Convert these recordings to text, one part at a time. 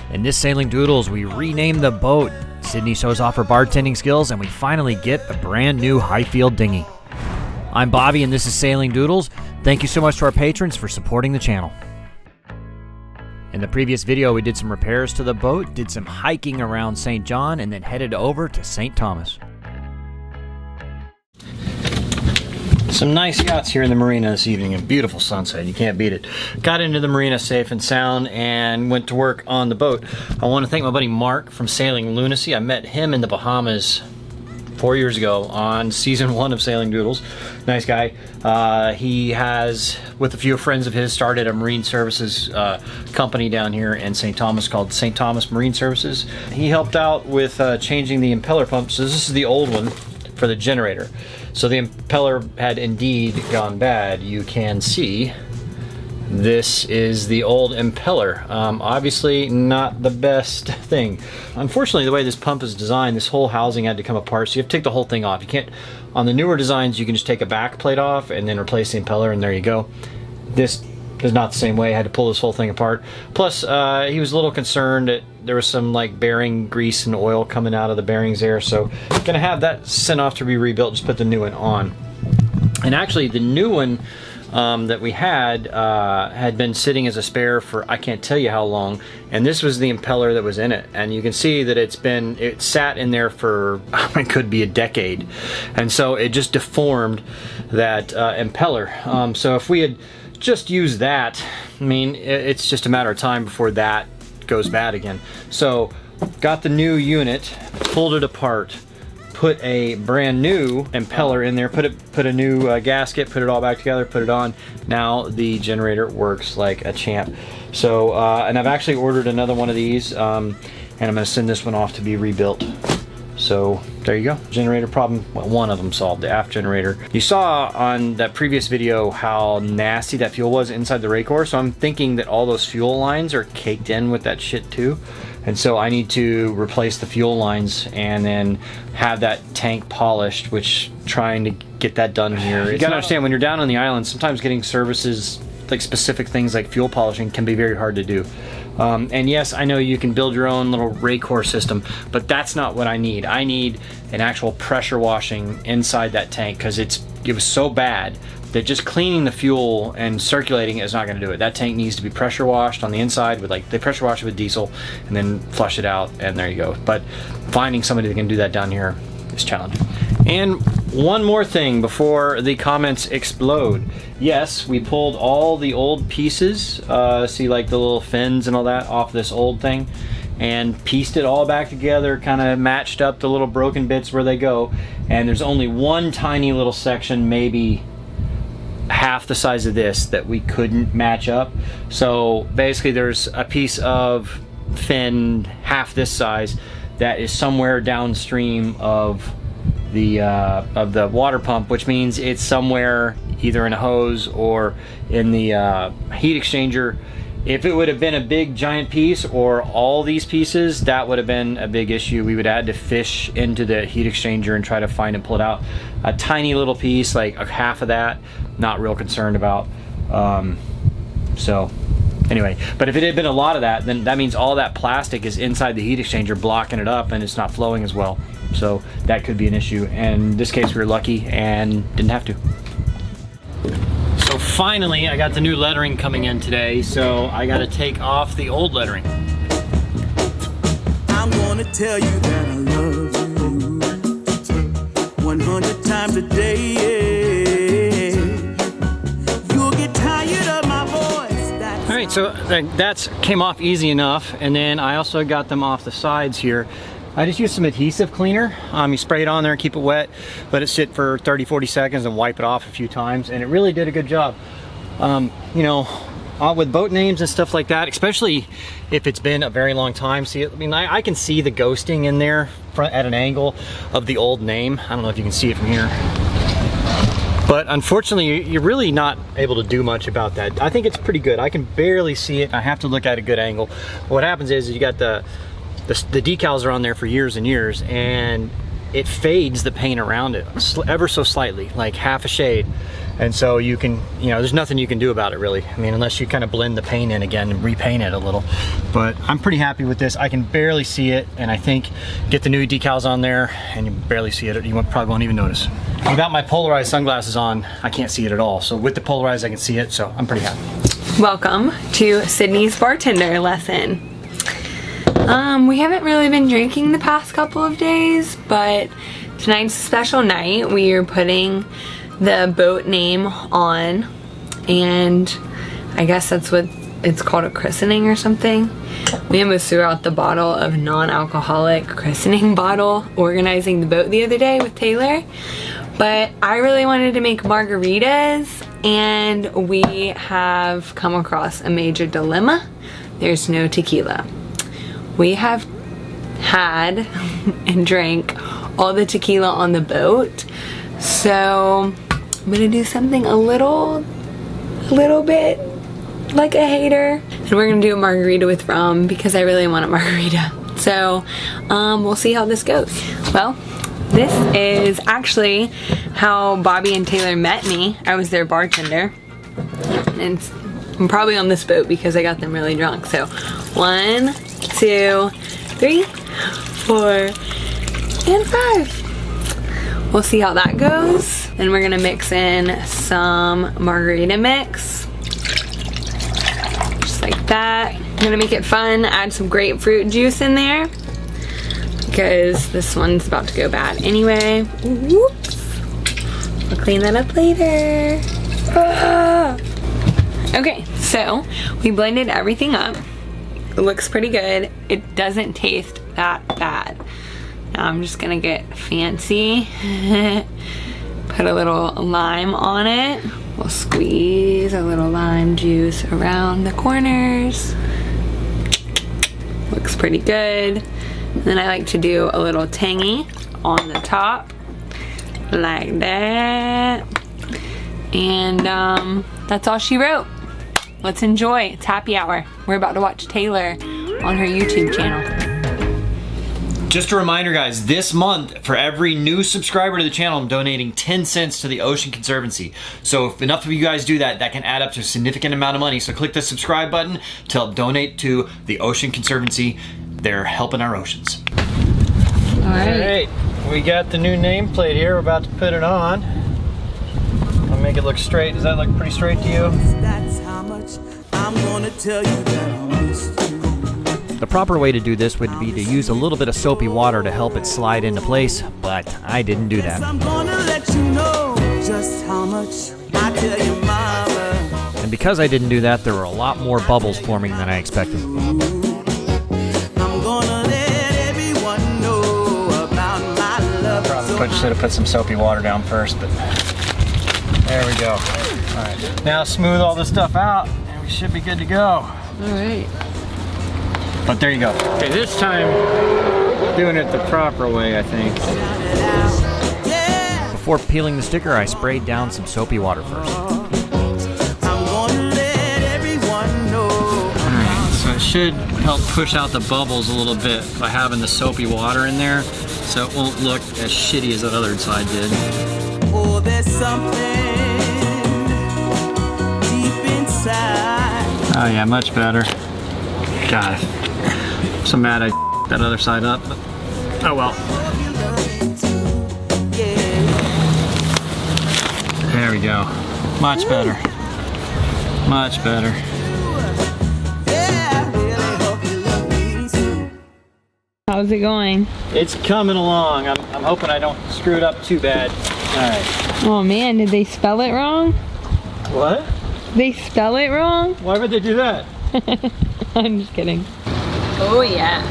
In this Sailing Doodles, we rename the boat. Sydney shows off her bartending skills, and we finally get the brand new Highfield Dinghy. I'm Bobby, and this is Sailing Doodles. Thank you so much to our patrons for supporting the channel. In the previous video, we did some repairs to the boat, did some hiking around St. John, and then headed over to St. Thomas. Some nice yachts here in the marina this evening, a beautiful sunset, you can't beat it. Got into the marina safe and sound and went to work on the boat. I want to thank my buddy Mark from Sailing Lunacy. I met him in the Bahamas 4 years ago on season 1 of Sailing Doodles. Nice guy. He has, with a few friends of his, started a marine services company down here in St. Thomas called St. Thomas Marine Services. He helped out with changing the impeller pump. So this is the old one for the generator. So the impeller had indeed gone bad. You can see this is the old impeller. Obviously not the best thing. Unfortunately, the way this pump is designed, this whole housing had to come apart, so you have to take the whole thing off. You can't, on the newer designs, you can just take a back plate off and then replace the impeller, and there you go. This is not the same way. I had to pull this whole thing apart. Plus, he was a little concerned that there was some like bearing grease and oil coming out of the bearings there, so gonna have that sent off to be rebuilt, just put the new one on. And actually, the new one that we had been sitting as a spare for I can't tell you how long, and this was the impeller that was in it, and you can see that it sat in there for it could be a decade, and so it just deformed that impeller. So if we had just used that, I mean, it's just a matter of time before that goes bad again. So got the new unit, pulled it apart, put a brand new impeller in there, put a new gasket, put it all back together, put it on. Now the generator works like a champ. So and I've actually ordered another one of these, and I'm gonna send this one off to be rebuilt. So there you go, generator problem, well, one of them solved, the aft generator. You saw on that previous video how nasty that fuel was inside the Raycor, so I'm thinking that all those fuel lines are caked in with that shit too. And so I need to replace the fuel lines and then have that tank polished, which trying to get that done here. You gotta understand, when you're down on the island, sometimes getting services, like specific things like fuel polishing, can be very hard to do. And yes, I know you can build your own little Raycor system, but that's not what I need. I need an actual pressure washing inside that tank, because it was so bad that just cleaning the fuel and circulating it is not going to do it. That tank needs to be pressure washed on the inside with, like, they pressure wash it with diesel and then flush it out, and there you go. But finding somebody that can do that down here is challenging. And one more thing before the comments explode. Yes, we pulled all the old pieces, see, like the little fins and all that, off this old thing, and pieced it all back together, kind of matched up the little broken bits where they go. And there's only one tiny little section, maybe half the size of this, that we couldn't match up. So basically there's a piece of fin half this size that is somewhere downstream of the water pump, which means it's somewhere either in a hose or in the heat exchanger. If it would have been a big giant piece or all these pieces, that would have been a big issue. We would have had to fish into the heat exchanger and try to find and pull it out. A tiny little piece, like a half of that, not real concerned about. So anyway, but if it had been a lot of that, then that means all that plastic is inside the heat exchanger blocking it up, and it's not flowing as well. So that could be an issue. And in this case, we were lucky and didn't have to. So finally, I got the new lettering coming in today, so I got to take off the old lettering. I'm gonna tell you that I love you 100 times a day. You'll get tired of my voice. All right, so that came off easy enough, and then I also got them off the sides here. I just used some adhesive cleaner. You spray it on there and keep it wet, let it sit for 30-40 seconds and wipe it off a few times, and it really did a good job. You know, with boat names and stuff like that, especially if it's been a very long time. See, I mean, I can see the ghosting in there at an angle of the old name. I don't know if you can see it from here. But unfortunately, you're really not able to do much about that. I think it's pretty good. I can barely see it. I have to look at a good angle. What happens is you got the decals are on there for years and years, and it fades the paint around it ever so slightly, like half a shade. And so you can, you know, there's nothing you can do about it really. I mean, unless you kind of blend the paint in again and repaint it a little. But I'm pretty happy with this. I can barely see it, and I think get the new decals on there and you barely see it. You probably won't even notice. Without my polarized sunglasses on, I can't see it at all. So with the polarized, I can see it, so I'm pretty happy. Welcome to Sydney's bartender lesson. We haven't really been drinking the past couple of days, but tonight's a special night. We are putting the boat name on, and I guess that's what it's called, a christening or something. We almost threw out the bottle of non-alcoholic christening bottle organizing the boat the other day with Taylor, but I really wanted to make margaritas, and we have come across a major dilemma. There's no tequila. We have had and drank all the tequila on the boat, so I'm gonna do something a little bit like a hater, and we're gonna do a margarita with rum because I really want a margarita. So we'll see how this goes. Well, this is actually how Bobby and Taylor met me. I was their bartender, and I'm probably on this boat because I got them really drunk. So 1, 2, 3, 4, and 5. We'll see how that goes. Then we're gonna mix in some margarita mix. Just like that. I'm gonna make it fun, add some grapefruit juice in there because this one's about to go bad anyway. Whoops. We'll clean that up later. Ah. Okay, so we blended everything up. It looks pretty good. It doesn't taste that bad. Now I'm just gonna get fancy. Put a little lime on it. We'll squeeze a little lime juice around the corners. Looks pretty good. And then I like to do a little tangy on the top, like that. And that's all she wrote. Let's enjoy. It's happy hour. We're about to watch Taylor on her YouTube channel. Just a reminder, guys, this month, for every new subscriber to the channel, I'm donating 10 cents to the Ocean Conservancy. So if enough of you guys do that, that can add up to a significant amount of money. So click the subscribe button to help donate to the Ocean Conservancy. They're helping our oceans. All right, we got the new nameplate here. We're about to put it on. I'll make it look straight. Does that look pretty straight to you? That's how much I'm gonna tell you that I missed you. The proper way to do this would be to use a little bit of soapy water to help it slide into place, but I didn't do that. I'm gonna let you know just how much I tell you, mama. And because I didn't do that, there were a lot more bubbles forming than I expected. I'm gonna let everyone know about my love. Probably should have put some soapy water down first, but there we go. All right, now smooth all this stuff out, and we should be good to go. All right. But there you go. Okay, this time, doing it the proper way, I think. Before peeling the sticker, I sprayed down some soapy water first. I'm gonna let everyone know. Alright, so it should help push out the bubbles a little bit by having the soapy water in there, so it won't look as shitty as that other side did. Oh, there's something deep inside. Oh yeah, much better. God, I'm so mad I that other side up, but oh well. There we go. Much better. Much better. How's it going? It's coming along. I'm hoping I don't screw it up too bad. Alright. Oh man, did they spell it wrong? What? They spell it wrong? Why would they do that? I'm just kidding. Oh yeah.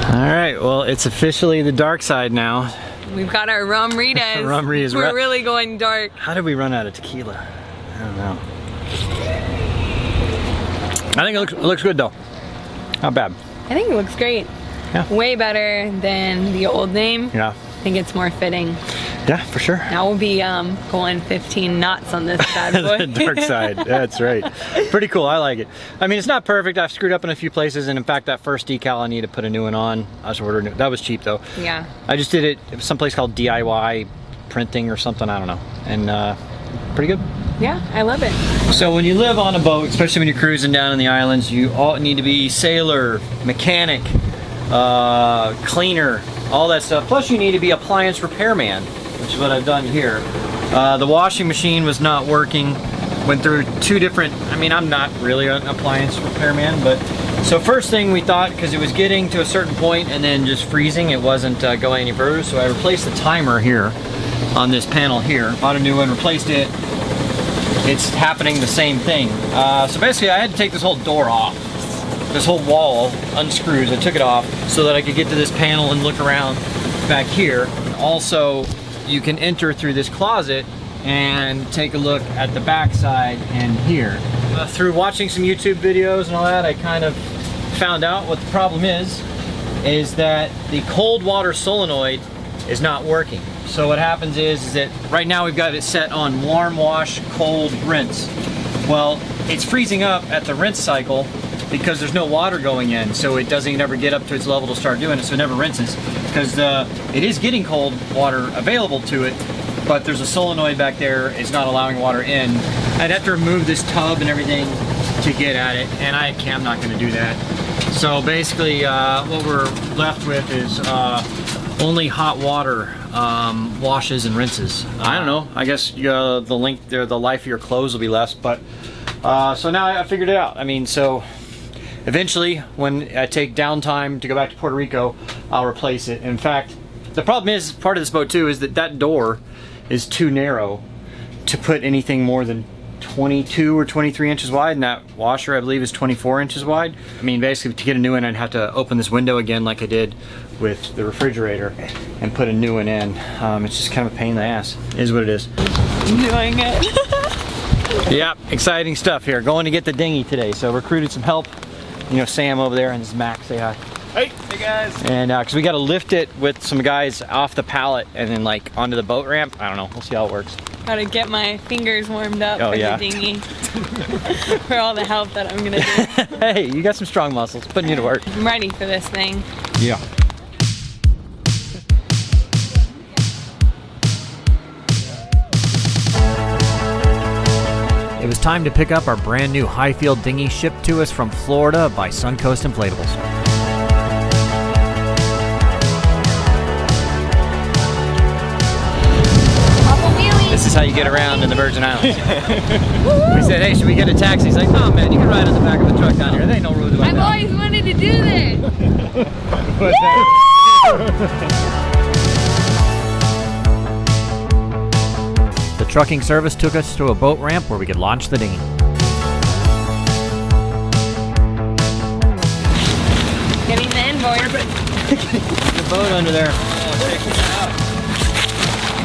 Alright, well it's officially the dark side now. We've got our rum-ritas. Rum-ritas. We're really going dark. How did we run out of tequila? I don't know. I think it looks good though. Not bad. I think it looks great. Yeah. Way better than the old name. Yeah. I think it's more fitting. Yeah, for sure. Now we'll be going 15 knots on this bad boy. The dark side, that's right. Pretty cool, I like it. I mean, it's not perfect. I've screwed up in a few places, and in fact, that first decal I need to put a new one on. I was ordering it. That was cheap though. Yeah. I just did it. It was someplace called DIY printing or something. I don't know. And Pretty good. Yeah, I love it. So when you live on a boat, especially when you're cruising down in the islands, you all need to be sailor, mechanic, cleaner, all that stuff. Plus you need to be appliance repairman, which is what I've done here. The washing machine was not working. Went through 2 different, I mean, I'm not really an appliance repairman, but so first thing we thought, because it was getting to a certain point and then just freezing, it wasn't going any further, so I replaced the timer here on this panel here. Bought a new one, replaced it. It's happening the same thing. So basically I had to take this whole door off. This whole wall unscrews. I took it off so that I could get to this panel and look around back here. Also, you can enter through this closet and take a look at the back side and here. Through watching some YouTube videos and all that, I kind of found out what the problem is that the cold water solenoid is not working. So what happens is that right now we've got it set on warm wash, cold rinse. Well, it's freezing up at the rinse cycle because there's no water going in, so it doesn't ever get up to its level to start doing it, so it never rinses. Because it is getting cold water available to it, but there's a solenoid back there, it's not allowing water in. I'd have to remove this tub and everything to get at it, and I'm not gonna do that. So basically, what we're left with is only hot water washes and rinses. I don't know, I guess the length there, the life of your clothes will be less, but so now I figured it out. I mean, so eventually when I take downtime to go back to Puerto Rico, I'll replace it. In fact, the problem is, part of this boat too, is that door is too narrow to put anything more than 22 or 23 inches wide, and that washer I believe is 24 inches wide. I mean, basically to get a new one I'd have to open this window again like I did with the refrigerator and put a new one in. It's just kind of a pain in the ass. It is what it is. Enjoying it. Yeah, exciting stuff here. Going to get the dinghy today, so recruited some help. You know, Sam over there and this is Max, say hi. Hey guys. And because we got to lift it with some guys off the pallet and then like onto the boat ramp. I don't know, we'll see how it works. Gotta get my fingers warmed up Oh, for yeah. the dinghy. For all the help that I'm gonna do. Hey, you got some strong muscles, putting you to work. I'm ready for this thing. Yeah. It was time to pick up our brand new Highfield dinghy shipped to us from Florida by Suncoast Inflatables. This is how you get around in the Virgin Islands. We said, hey, should we get a taxi? He's like, oh man, you can ride on the back of the truck down here. There ain't no rules about I've that. always wanted to do this. The trucking service took us to a boat ramp where we could launch the dinghy. Getting the invoice. The boat under there. Oh, check this out.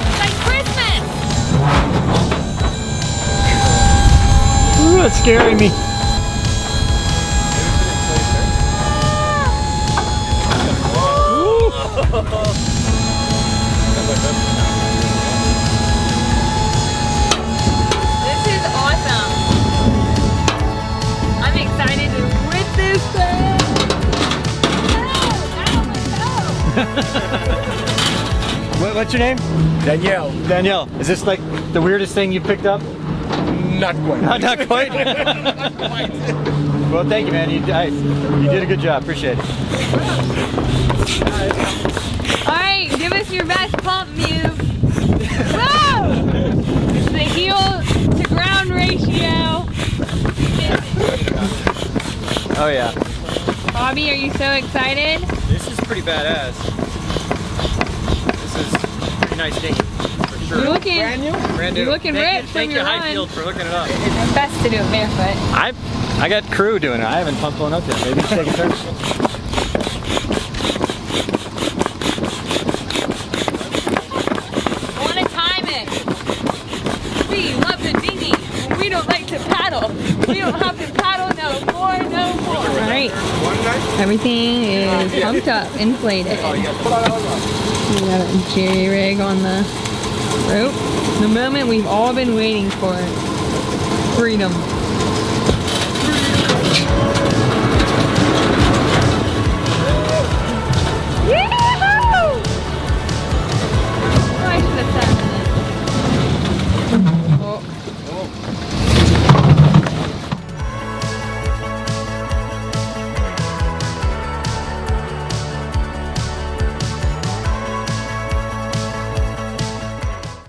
It's like Christmas. Ooh, that's scaring me. This is awesome. I'm excited to rip this thing. What's your name? Danielle. Danielle. Is this like the weirdest thing you picked up? Not quite. Not quite. Well, thank you, man. You did a good job. Appreciate it. All right, give us your best pump move. Whoa! It's the heel to ground ratio. Oh yeah. Bobby, are you so excited? This is pretty badass. This is a pretty nice dinghy, for sure. You're looking Brand new? Brand new. You're looking ripped from Thank you, your run. Highfield, for hooking it up. It's best to do it barefoot. I got crew doing it. I haven't pumped one up yet. Maybe take a turn. I want to time it. We love the dinghy. We don't like to paddle. We don't have to paddle no more. All right. Everything is pumped up, inflated. We got a jerry rig on the rope. The moment we've all been waiting for. Freedom.